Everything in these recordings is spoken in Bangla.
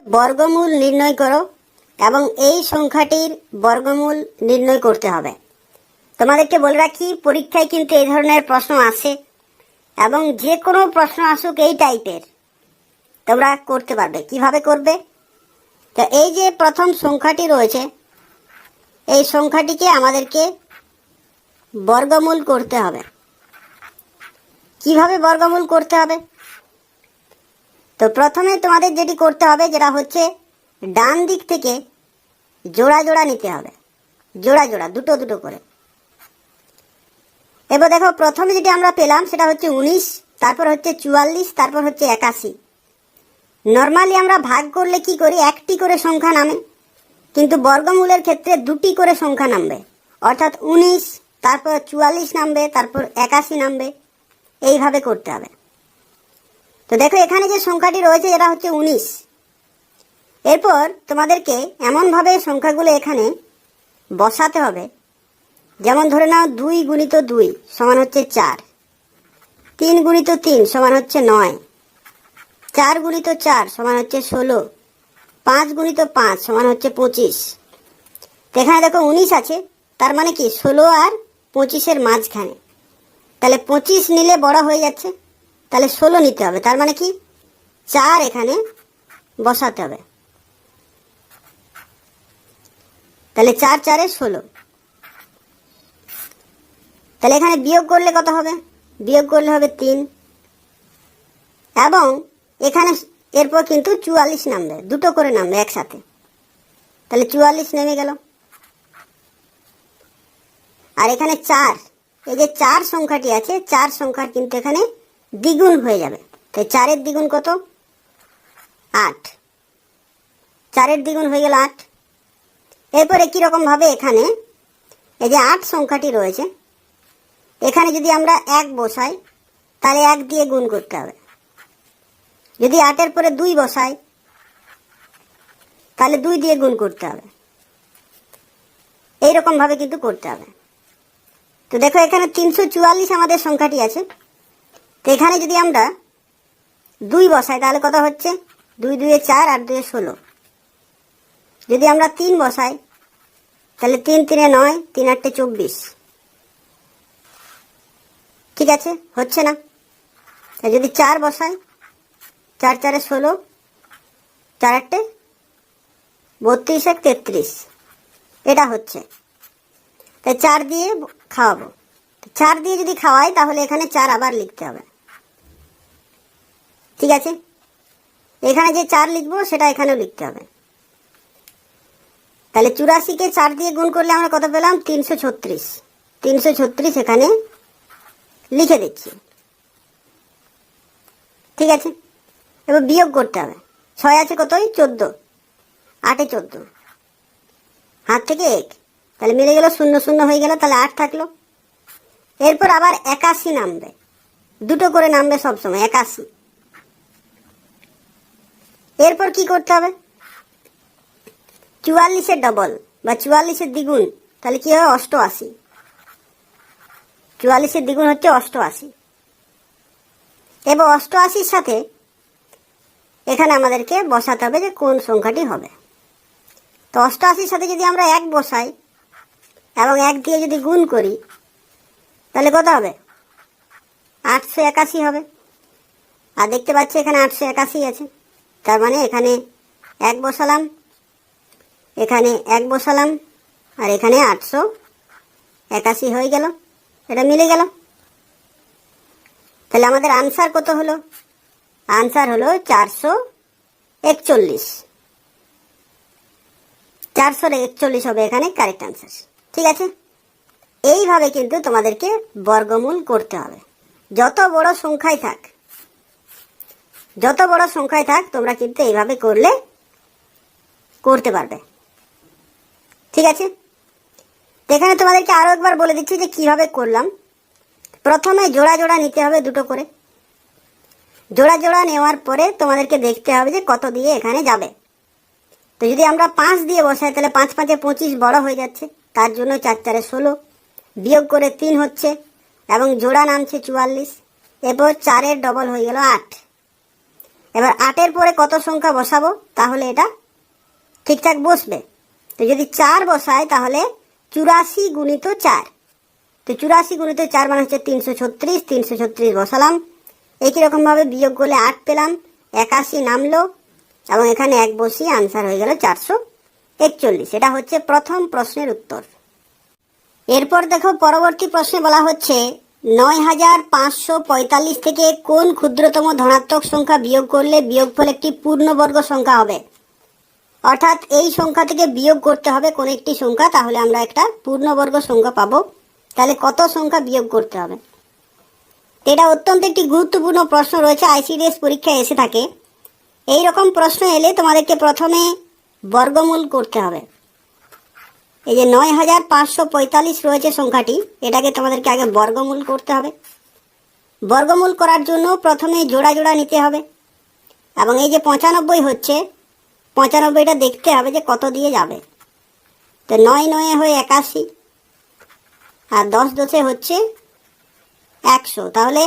বর্গমূল নির্ণয় করো এবং এই সংখ্যাটির বর্গমূল নির্ণয় করতে হবে। তোমাদেরকে বলে রাখি, পরীক্ষায় কিন্তু এই ধরনের প্রশ্ন আসে এবং যে কোনো প্রশ্ন আসুক এই টাইপের তোমরা করতে পারবে। কিভাবে করবে? তো এই যে প্রথম সংখ্যাটি রয়েছে, এই সংখ্যাটিকে আমাদেরকে বর্গমূল করতে হবে। কিভাবে বর্গমূল করতে হবে? তো প্রথমে তোমাদের যেটি করতে হবে, যেটা হচ্ছে ডান দিক থেকে জোড়া জোড়া নিতে হবে, জোড়া জোড়া দুটো দুটো করে। এবার দেখো, প্রথমে যেটি আমরা পেলাম সেটা হচ্ছে 19, তারপর হচ্ছে 44, তারপর হচ্ছে 81। নর্মালি আমরা ভাগ করলে কি করি, একটি করে সংখ্যা নামে, কিন্তু বর্গমূলের ক্ষেত্রে দুটি করে সংখ্যা নামবে, অর্থাৎ 19, তারপর 44 নামবে, তারপর 81 নামবে। এইভাবে করতে হবে। তো দেখো, এখানে যে সংখ্যাটি রয়েছে এটা হচ্ছে 19। এরপর তোমাদেরকে এমনভাবে সংখ্যাগুলো এখানে বসাতে হবে, যেমন ধরে নাও 2 গুণিত 2 সমান হচ্ছে 4, 3 গুণিত 3 সমান হচ্ছে 9, 4 গুণিত 4 সমান হচ্ছে 16, 5 গুণিত 5 সমান হচ্ছে 25। তো এখানে দেখো 19 আছে, তার মানে কি 16 আর 25-এর মাঝখানে, তাহলে 25 নিলে বড় হয়ে যাচ্ছে, তাহলে 16 নিতে হবে, তার মানে কি 4 এখানে বসাতে হবে। তাহলে 4 4 16। তাহলে এখানে বিয়োগ করলে কত হবে? বিয়োগ করলে হবে 3, এবং এখানে এরপর কিন্তু 44 নামবে, দুটো করে নামবে একসাথে, তাহলে 44 নেমে গেল। আর এখানে 4, এই যে 4 সংখ্যাটি আছে, 4 সংখ্যার কিন্তু এখানে দ্বিগুণ হয়ে যাবে। তাই 4-এর দ্বিগুণ কত? 8, 4-এর দ্বিগুণ হয়ে গেল 8। এরপর একই রকমভাবে এখানে এই যে 8 সংখ্যাটি রয়েছে, এখানে যদি আমরা 1 বসাই তাহলে 1 দিয়ে গুণ করতে হবে। যদি 8-এর পরে 2 বসাই তাহলে 2 দিয়ে গুণ করতে হবে। এইরকমভাবে কিন্তু করতে হবে। তো দেখো, এখানে 344 আমাদের সংখ্যাটি আছে। তো এখানে যদি আমরা 2 বসাই তাহলে কত হচ্ছে? 2 2 4 আর 2 16। যদি আমরা 3 বসাই তাহলে 3 3 9, 3 8 24। ঠিক আছে, হচ্ছে না। যদি 4 বসাই, 4 4 16, 4 8 32 1 33, এটা হচ্ছে। তাই 4 দিয়ে খাওয়াবো। 4 দিয়ে যদি খাওয়াই তাহলে এখানে 4 আবার লিখতে হবে। ঠিক আছে, এখানে যে 4 লিখবো সেটা এখানেও লিখতে হবে। তাহলে 84-কে 4 দিয়ে গুণ করলে আমরা কত পেলাম? 336। 336 এখানে লিখে দিচ্ছি। ঠিক আছে, এবার বিয়োগ করতে হবে। 6 আছে কতই? 14, 8-এ 14, হাত থেকে 1, তাহলে মিলে গেল, 0 0 হয়ে গেল, তাহলে 8 থাকলো। এরপর আবার 81 নামবে, দুটো করে নামবে সবসময়, 81। এরপর কি করতে হবে? 44-এর ডবল বা 44-এর দ্বিগুণ, তাহলে কি হবে? 88। 44-এর দ্বিগুণ হচ্ছে 88। এবার 88-র সাথে এখানে আমাদেরকে বসাতে হবে যে কোন সংখ্যাটি হবে। তো 88-র সাথে যদি আমরা 1 বসাই এবং 1 দিয়ে যদি গুণ করি তাহলে কত হবে? 881 হবে। আর দেখতে পাচ্ছি এখানে 881 আছে, তার মানে এখানে 1 বসালাম, এখানে 1 বসালাম, আর এখানে 881 হয়ে গেল। এটা মিলে গেল। তাহলে আমাদের আনসার কত হলো? আনসার হলো 441। 441 হবে এখানে কারেক্ট আনসার। ঠিক আছে, এইভাবে কিন্তু তোমাদেরকে বর্গমূল করতে হবে। যত বড় সংখ্যায় থাক, যত বড় সংখ্যায় থাক, তোমরা কিন্তু এইভাবে করলে করতে পারবে। ঠিক আছে, এখানে তোমাদেরকে আরো একবার বলে দিচ্ছি যে কিভাবে করলাম। প্রথমে জোড়া জোড়া নিতে হবে, দুটো করে। জোড়া জোড়া নেওয়ার পরে তোমাদেরকে দেখতে হবে যে কত দিয়ে এখানে যাবে। তো যদি আমরা 5 দিয়ে বসাই তাহলে 5 5 25 বড় হয়ে যাচ্ছে, তার জন্য 4 4 16, বিয়োগ করে 3 হচ্ছে এবং জোড়া নামছে 44। এরপর 4-এর ডবল হয়ে গেল 8। এবার 8-এর পরে কত সংখ্যা বসাবো তাহলে এটা ঠিকঠাক বসবে। তো যদি 4 বসায় তাহলে 84 গুণিত 4। তো 84 গুণিত 4 মানে হচ্ছে 336। 336 বসালাম। একই রকমভাবে বিয়োগ করলে 8 পেলাম, 81 নামলো এবং এখানে 1 বসিয়ে আনসার হয়ে গেল 441। এটা হচ্ছে প্রথম প্রশ্নের উত্তর। এরপর দেখো পরবর্তী প্রশ্নে বলা হচ্ছে 9545 থেকে কোন ক্ষুদ্রতম ধনাত্মক সংখ্যা বিয়োগ করলে বিয়োগফল একটি পূর্ণবর্গ সংখ্যা হবে। অর্থাৎ এই সংখ্যা থেকে বিয়োগ করতে হবে কোন একটি সংখ্যা, তাহলে আমরা একটা পূর্ণবর্গ সংখ্যা পাবো। তাহলে কত সংখ্যা বিয়োগ করতে হবে? এটা অত্যন্ত একটি গুরুত্বপূর্ণ প্রশ্ন রয়েছে, আইসিডিএস পরীক্ষায় এসে থাকে। এই রকম প্রশ্ন এলে তোমাদেরকে প্রথমে বর্গমূল করতে হবে। এই যে 9545 রয়েছে সংখ্যাটি, এটাকে তোমাদেরকে আগে বর্গমূল করতে হবে। বর্গমূল করার জন্য প্রথমে জোড়া জোড়া নিতে হবে এবং এই যে 95 হচ্ছে, 95টা দেখতে হবে যে কত দিয়ে যাবে। তো 9 9 হয়ে 81 আর 10 10 হচ্ছে 100। তাহলে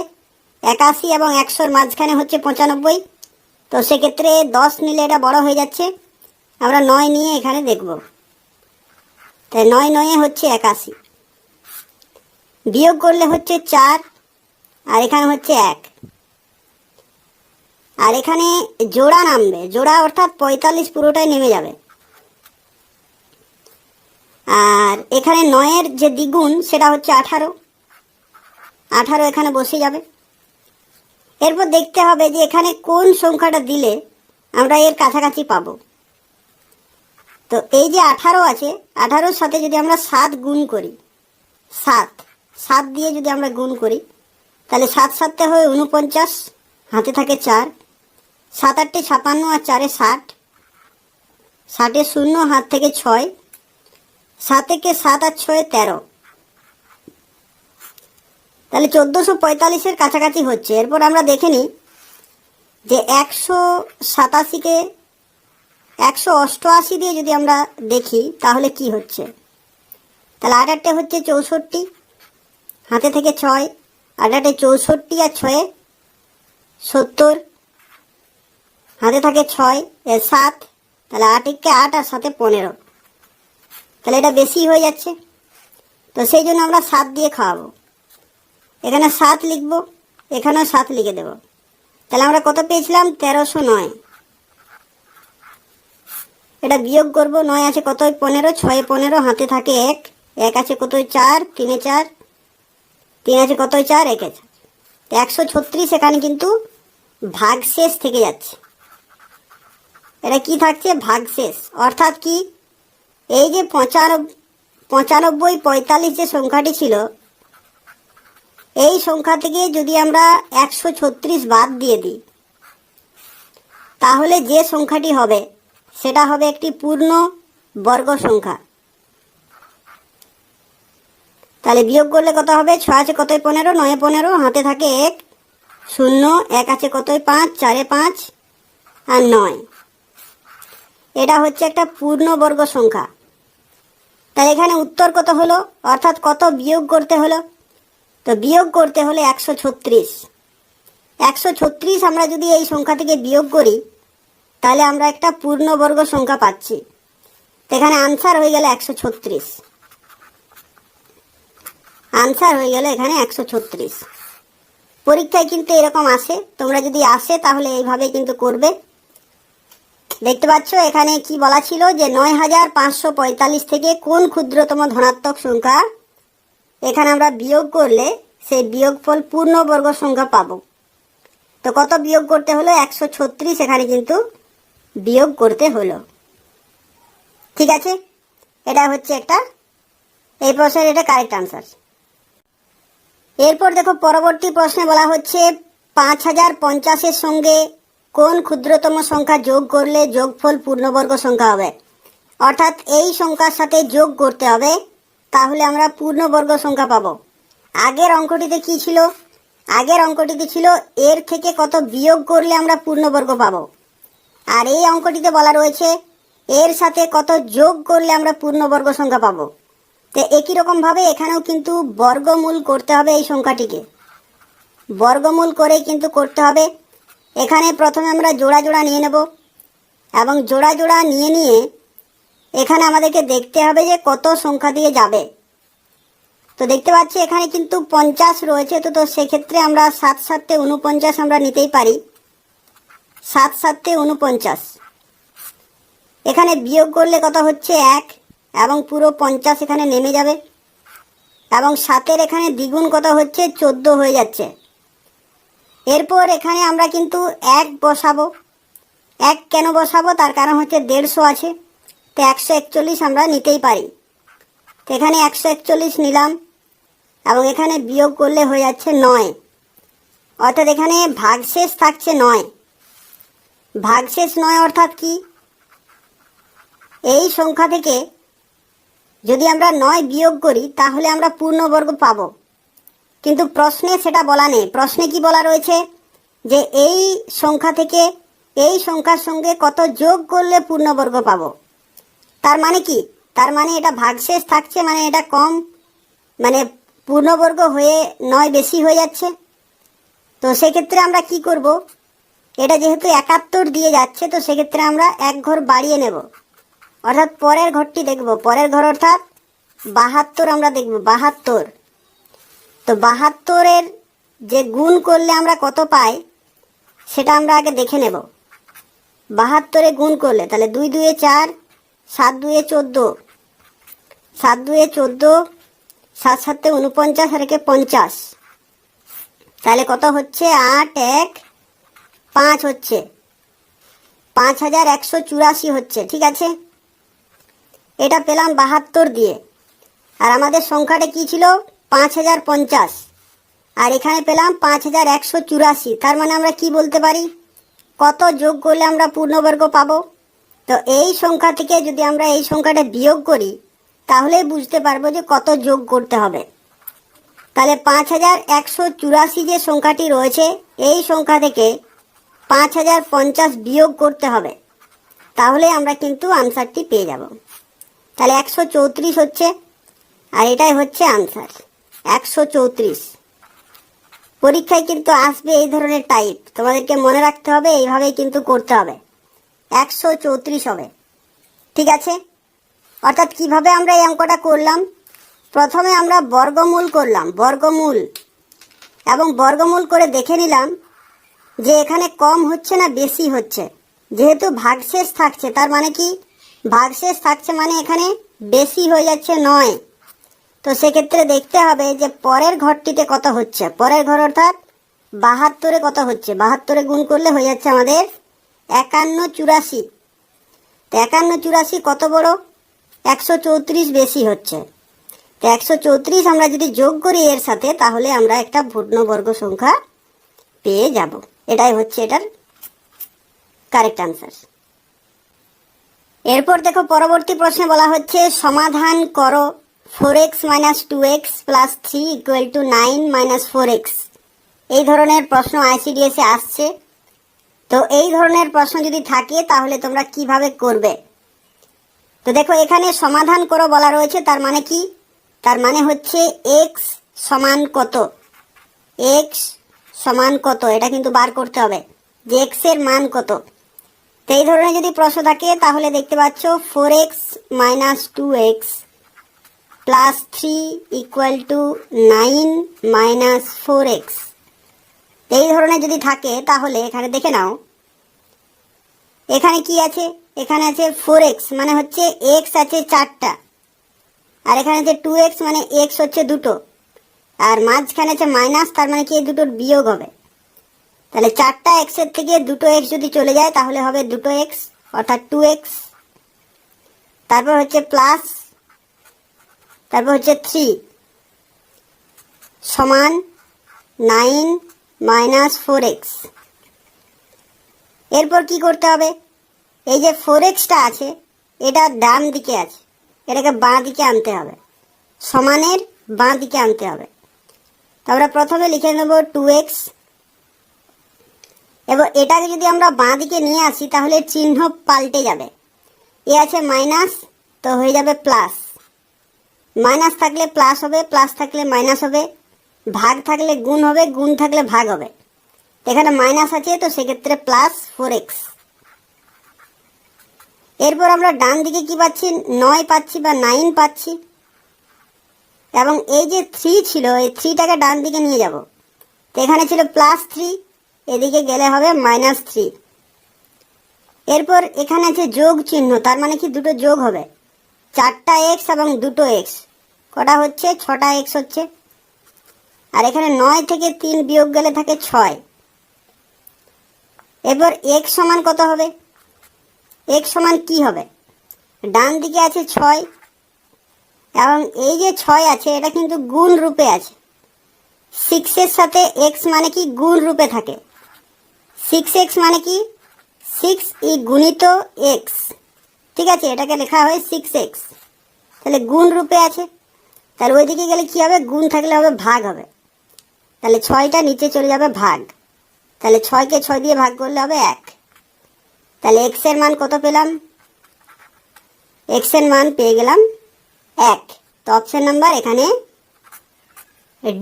81 এবং 100-র মাঝখানে হচ্ছে 95। তো সেক্ষেত্রে 10 নিলে এটা বড় হয়ে যাচ্ছে, আমরা 9 নিয়ে এখানে দেখব। তাই 9 9 হচ্ছে 81, বিয়োগ করলে হচ্ছে 4 আর এখানে হচ্ছে 1। আর এখানে জোড়া নামবে, জোড়া অর্থাৎ 45 পুরোটাই নেমে যাবে। আর এখানে 9-এর যে দ্বিগুণ সেটা হচ্ছে 18, 18 এখানে বসে যাবে। এরপর দেখতে হবে যে এখানে কোন সংখ্যাটা দিলে আমরা এর কাছাকাছি পাবো। তো এই যে 18 আছে, 18-র সাথে যদি আমরা 7 গুণ করি, 7 দিয়ে যদি আমরা গুণ করি তাহলে 7 7 হয় 49, হাতে থাকে 4, 7 8 56 আর 4 60, 60 0 হাত থেকে 6, 7 একে 7 আর 6 13, তাহলে 1445-এর কাছাকাছি হচ্ছে। এরপর আমরা দেখে নিই যে 187-কে 188 দিয়ে যদি আমরা দেখি তাহলে কি হচ্ছে। তাহলে 8 8 হচ্ছে 64, হাতে থেকে 6, 8 8 64 আর 6 70, হাতে থাকে 6 এর 7, তাহলে 8 একে 8 আর 7 15, তাহলে এটা বেশি হয়ে যাচ্ছে। তো সেই জন্য আমরা 7 দিয়ে খাওয়াবো। এখানে 7 লিখবো, এখানেও 7 লিখে দেব। তাহলে আমরা কত পেয়েছিলাম? 1309। এটা বিয়োগ করব, 9 আছে কত? 15, 6 15, হাতে থাকে 1, 1 আছে কত? 4, 3 4, 3 আছে কত? 4, 1 আছে 136। এখানে কিন্তু ভাগশেষ থেকে যাচ্ছে। এটা কি থাকছে? ভাগশেষ। অর্থাৎ কি, এই যে 95 45 যে সংখ্যাটি ছিল, এই সংখ্যা থেকে যদি আমরা 136 বাদ দিয়ে দিই তাহলে যে সংখ্যাটি হবে সেটা হবে একটি পূর্ণ বর্গ সংখ্যা। তাহলে বিয়োগ করলে কত হবে? 6 আছে কত? 15, 9 15, হাতে থাকে 1 0, 1 আছে কত? 5, 4 5 আর 9। এটা হচ্ছে একটা পূর্ণবর্গ সংখ্যা। তাহলে এখানে উত্তর কত হলো, অর্থাৎ কত বিয়োগ করতে হলো? তো বিয়োগ করতে হলে 136। 136 আমরা যদি এই সংখ্যা থেকে বিয়োগ করি তাহলে আমরা একটা পূর্ণবর্গ সংখ্যা পাচ্ছি। তো এখানে আনসার হয়ে গেল 136। আনসার হয়ে গেল এখানে 136। পরীক্ষায় কিন্তু এরকম আসে, তোমরা যদি আসে তাহলে এইভাবে কিন্তু করবে। দেখতে পাচ্ছ এখানে কি বলা ছিল যে 9545 থেকে কোন ক্ষুদ্রতম ধনাত্মক সংখ্যা এখানে আমরা বিয়োগ করলে সেই বিয়োগফল পূর্ণবর্গ সংখ্যা পাবো। তো কত বিয়োগ করতে হলো? 136 এখানে কিন্তু বিয়োগ করতে হলো। ঠিক আছে, এটা হচ্ছে একটা এই প্রশ্নের এটা কারেক্ট আনসার। এরপর দেখো পরবর্তী প্রশ্নে বলা হচ্ছে 5050-এর সঙ্গে কোন ক্ষুদ্রতম সংখ্যা যোগ করলে যোগফল পূর্ণবর্গ সংখ্যা হবে। অর্থাৎ এই সংখ্যার সাথে যোগ করতে হবে, তাহলে আমরা পূর্ণবর্গ সংখ্যা পাবো। আগের অঙ্কটিতে কি ছিল? আগের অঙ্কটিতে ছিল এর থেকে কত বিয়োগ করলে আমরা পূর্ণবর্গ পাবো, আর এই অঙ্কটিতে বলা রয়েছে এর সাথে কত যোগ করলে আমরা পূর্ণবর্গ সংখ্যা পাবো। তো একই রকমভাবে এখানেও কিন্তু বর্গমূল করতে হবে। এই সংখ্যাটিকে বর্গমূল করে কিন্তু করতে হবে। এখানে প্রথমে আমরা জোড়া জোড়া নিয়ে নেব এবং জোড়া জোড়া নিয়ে এখানে আমাদেরকে দেখতে হবে যে কত সংখ্যা দিয়ে যাবে। তো দেখতে পাচ্ছি এখানে কিন্তু 50 রয়েছে, তো সেক্ষেত্রে আমরা 7 7 49 আমরা নিতেই পারি। 7 7 49, এখানে বিয়োগ করলে কত হচ্ছে 1 এবং পুরো 50 এখানে নেমে যাবে এবং 7-এর এখানে দ্বিগুণ কত হচ্ছে 14 হয়ে যাচ্ছে। এরপর এখানে আমরা কিন্তু 1 বসাবো। 1 কেন বসাবো, তার কারণ হচ্ছে 150 আছে, তো 141 আমরা নিতেই পারি। তো এখানে 141 নিলাম এবং এখানে বিয়োগ করলে হয়ে যাচ্ছে 9, অর্থাৎ এখানে ভাগশেষ থাকছে 9। ভাগশেষ 9 অর্থাৎ কি, এই সংখ্যা থেকে যদি আমরা 9 বিয়োগ করি তাহলে আমরা পূর্ণবর্গ পাবো, কিন্তু প্রশ্নে সেটা বলা নেই। প্রশ্নে কি বলা রয়েছে যে এই সংখ্যা থেকে এই সংখ্যার সঙ্গে কত যোগ করলে পূর্ণবর্গ পাবো। তার মানে কি, তার মানে এটা ভাগশেষ থাকছে, মানে এটা কম, মানে পূর্ণবর্গ হয়ে 9 বেশি হয়ে যাচ্ছে। তো সেক্ষেত্রে আমরা কি করব, এটা যেহেতু 71 দিয়ে যাচ্ছে, তো সেক্ষেত্রে আমরা 1 ঘর বাড়িয়ে নেব, অর্থাৎ পরের ঘরটি দেখব। পরের ঘর অর্থাৎ 72 আমরা দেখব, 72। তো 72-এর যে গুণ করলে আমরা কত পাই সেটা আমরা আগে দেখে নেব। 72-এ গুণ করলে তাহলে 2 2 4, 7 2 14, 7 2 14, 7 7 49 আর 50, তাহলে কত হচ্ছে 8 1 5 হচ্ছে 5184 হচ্ছে। ঠিক আছে, এটা পেলাম 72 দিয়ে। আর আমাদের সংখ্যাটা কি ছিল 5050, আর এখানে পেলাম 5184। তার মানে আমরা কি বলতে পারি, কত যোগ করলে আমরা পূর্ণবর্গ পাবো। তো এই সংখ্যা থেকে যদি আমরা এই সংখ্যাটা বিয়োগ করি তাহলেই বুঝতে পারবো যে কত যোগ করতে হবে। তাহলে 5184 যে সংখ্যাটি রয়েছে এই সংখ্যা থেকে 5050 বিয়োগ করতে হবে, তাহলে আমরা কিন্তু আনসারটি পেয়ে যাব। তাহলে 134 হচ্ছে, আর এটাই হচ্ছে আনসার 134। পরীক্ষায় কিন্তু আসবে এই ধরনের টাইপ, তোমাদেরকে মনে রাখতে হবে, এইভাবেই কিন্তু করতে হবে। 134 হবে। ঠিক আছে, অর্থাৎ কিভাবে আমরা এই অঙ্কটা করলাম, প্রথমে আমরা বর্গমূল করলাম, বর্গমূল, এবং বর্গমূল করে দেখে নিলাম যে এখানে কম হচ্ছে না বেশি হচ্ছে। যেহেতু ভাগশেষ থাকছে, তার মানে কি, ভাগশেষ থাকছে মানে এখানে বেশি হয়ে যাচ্ছে 9। তো সেক্ষেত্রে দেখতে হবে যে পরের ঘরটিতে কত হচ্ছে। পরের ঘর অর্থাৎ 72-এ কত হচ্ছে, 72-এ গুণ করলে হয়ে যাচ্ছে আমাদের 5184। তো 5184 কত বড়, 134 বেশি হচ্ছে। তো 134 আমরা যদি যোগ করি এর সাথে, তাহলে আমরা একটা পূর্ণবর্গ সংখ্যা পেয়ে যাব। এটাই হচ্ছে এটার কারেক্ট আনসার। এরপর দেখো পরবর্তী প্রশ্নে বলা হচ্ছে সমাধান করো 4x - 2x + 3 = 9 - 4x। এই ধরনের প্রশ্ন ICDS এ আসছে। তো এই ধরনের প্রশ্ন যদি থাকে তাহলে তোমরা কিভাবে করবে। তো দেখো এখানে সমাধান করো বলা রয়েছে, তার মানে কি, তার মানে হচ্ছে x সমান কত, x সমান কত, এটা কিন্তু বার করতে হবে যে x এর মান কত। তো এই ধরনের যদি প্রশ্ন থাকে তাহলে দেখতে পাচ্ছ 4x - 2x + 3 = 9 - 4x। এই ধরনের যদি থাকে তাহলে এখানে দেখে নাও, এখানে কি আছে, এখানে আছে 4x মানে হচ্ছে x আছে 4টা, আর এখানে আছে 2x মানে x হচ্ছে 2টো, আর মাঝখানে আছে মাইনাস, তার মানে কি এই দুটোর বিয়োগ হবে। তাহলে 4টা x এর থেকে 2টো x যদি চলে যায় তাহলে হবে 2টো x অর্থাৎ 2x। তারপর হচ্ছে প্লাস, তারপর হচ্ছে 3 সমান 9 - 4x। এরপর কি করতে হবে, এই যে 4xটা আছে এটা ডান দিকে আছে, এটাকে বাঁ দিকে আনতে হবে, সমানের বাঁ দিকে আনতে হবে। আমরা প্রথমে লিখে নেব 2x, এবং এটাকে যদি আমরা বাঁ দিকে নিয়ে আসি তাহলে চিহ্ন পাল্টে যাবে। এ আছে মাইনাস, তো হয়ে যাবে প্লাস, মাইনাস থাকলে প্লাস হবে, প্লাস থাকলে মাইনাস হবে, ভাগ থাকলে গুণ হবে, গুণ থাকলে ভাগ হবে। এখানে মাইনাস আছে, তো সেক্ষেত্রে প্লাস 4x। এরপর আমরা ডান দিকে কি পাচ্ছি, 9 পাচ্ছি বা 9 পাচ্ছি, এবং এই যে 3 ছিল, এই 3টাকে ডান দিকে নিয়ে যাব। তো এখানে ছিল +3, এদিকে গেলে হবে -3। এরপর এখানে আছে যোগ চিহ্ন, তার মানে কি দুটো যোগ হবে, 4টা x এবং 2টো x, কটা হচ্ছে 6টা x হচ্ছে। আর এখানে 9 থেকে 3 বিয়োগ গেলে থাকে 6। এরপর x সমান কত হবে, x সমান কি হবে, ডান দিকে আছে 6, এবং এই যে 6 আছে এটা কিন্তু গুণ রূপে আছে। 6 এর সাথে x মানে কি গুণ রূপে থাকে, 6x মানে কি 6 ই গুণিত x, ঠিক আছে, এটাকে লেখা হয় 6x, তাহলে গুণ রূপে আছে। তাহলে ওইদিকে গেলে কি হবে, গুণ থাকলে হবে ভাগ হবে, তাহলে 6টা নিচে চলে যাবে ভাগ, তাহলে 6কে 6 দিয়ে ভাগ করলে হবে 1। তাহলে x এর মান কত পেলাম, x এর মান পেয়ে গেলাম 1। তো অপশন নাম্বার এখানে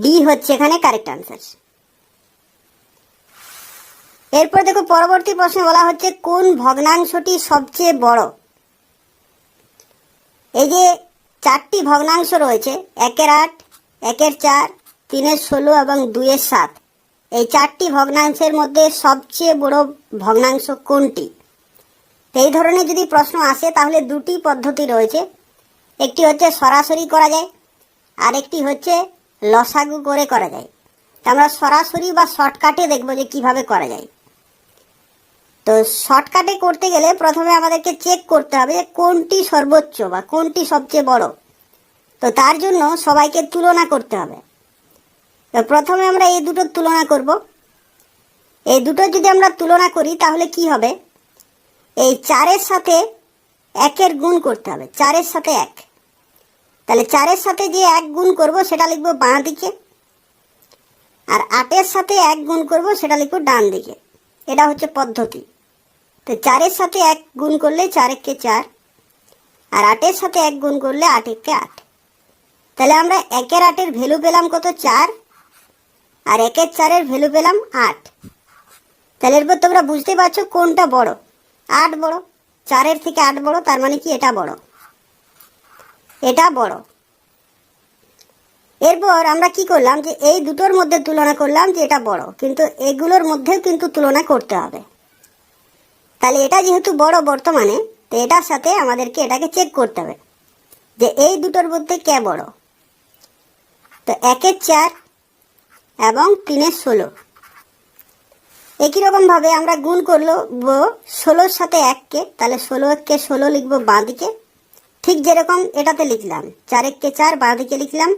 ডি হচ্ছে এখানে কারেক্ট আনসার। এরপর দেখো পরবর্তী প্রশ্নে বলা হচ্ছে কোন ভগ্নাংশটি সবচেয়ে বড়। এই যে 4টি ভগ্নাংশ রয়েছে, 1-এর 8, 1-এর 4, 3-এর 16 এবং 2-এর 7, এই 4টি ভগ্নাংশের মধ্যে সবচেয়ে বড় ভগ্নাংশ কোনটি। এই ধরনের যদি প্রশ্ন আসে তাহলে দুটি পদ্ধতি রয়েছে, একটি হচ্ছে সরাসরি করা যায়, আর একটি হচ্ছে লসাগু করে করা যায়। আমরা সরাসরি বা শর্টকাটে দেখব যে কিভাবে করা যায়। তো শর্টকাটে করতে গেলে প্রথমে আমাদেরকে চেক করতে হবে যে কোনটি সর্বোচ্চ বা কোনটি সবচেয়ে বড়। তো তার জন্য সবাইকে তুলনা করতে হবে। তো প্রথমে আমরা এই দুটোর তুলনা করব। এই দুটো যদি আমরা তুলনা করি তাহলে কি হবে, এই 4-এর সাথে 1-এর গুণ করতে হবে, 4-এর সাথে 1। তাহলে 4-এর সাথে যে 1 গুণ করব সেটা লিখব বাঁ দিকে, আর 8-এর সাথে 1 গুণ করব সেটা লিখব ডান দিকে। এটা হচ্ছে পদ্ধতি। তো 4-এর সাথে 1 গুণ করলে 4-একে 4, আর 8-এর সাথে 1 গুণ করলে 8-একে 8। তাহলে আমরা 1-এর 8-এর ভ্যালু পেলাম কত, 4, আর 1-এর 4-এর ভ্যালু পেলাম 8। তাহলে এরপর তোমরা বুঝতে পারছো কোনটা বড়, 8 বড়, 4-এর থেকে 8 বড়, তার মানে কি এটা বড়, এটা বড়। এরপর আমরা কি করলাম যে এই দুটোর মধ্যে তুলনা করলাম যে এটা বড়, কিন্তু এগুলোর মধ্যেও কিন্তু তুলনা করতে হবে। তাহলে এটা যেহেতু বড় বর্তমানে, তো এটার সাথে আমাদেরকে এটাকে চেক করতে হবে যে এই দুটোর মধ্যে কে বড়। তো 1-এর 4 এবং 3-এর 16, একই রকমভাবে আমরা গুণ করলো 16-র সাথে 1-কে, তাহলে 16-কে 16 লিখবো বাঁ দিকে, ঠিক যেরকম এটাতে লিখলাম 4-কে 4 বাঁ দিকে লিখলাম,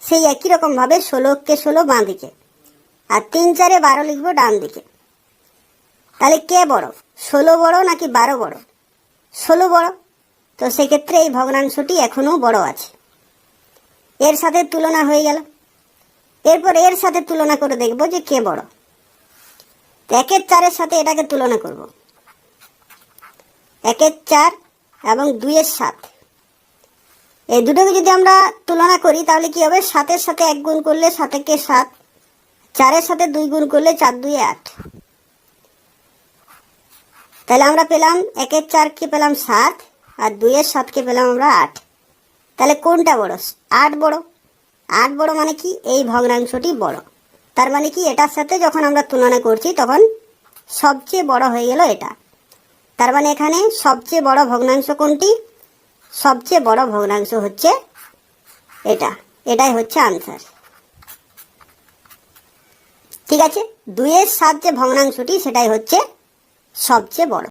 সেই একই রকমভাবে 16-কে 16 বাঁ দিকে, আর 3-4-এ 12 লিখবো ডান দিকে। তাহলে কে বড়, 16 বড় নাকি 12 বড়, 16 বড়। তো সেক্ষেত্রে এই ভগ্নাংশটি এখনও বড় আছে, এর সাথে তুলনা হয়ে গেল। এরপর এর সাথে তুলনা করে দেখব যে কে বড়। 1-এর 4-এর সাথে এটাকে তুলনা করব, 1-এর 4 এবং 2-এর 7, এই দুটোকে যদি আমরা তুলনা করি তাহলে কি হবে, 7-এর সাথে 1 গুণ করলে 7-একে 7, 4-এর সাথে 2 গুণ করলে 4-2-এ 8। তাহলে আমরা পেলাম 1-এর 4-কে পেলাম 7, আর 2-এর 7-কে পেলাম আমরা 8। তাহলে কোনটা বড়, 8 বড়। 8 বড় মানে কি এই ভগ্নাংশটি বড়, তার মানে কি এটার সাথে যখন আমরা তুলনা করছি তখন সবচেয়ে বড় হয়ে গেল এটা। তার মানে এখানে সবচেয়ে বড় ভগ্নাংশ কোনটি, সবচেয়ে বড় ভগ্নাংশ হচ্ছে এটা, এটাই হচ্ছে আনসার। ঠিক আছে, 2-এর 7 যে ভগ্নাংশটি সেটাই হচ্ছে সবচেয়ে বড়।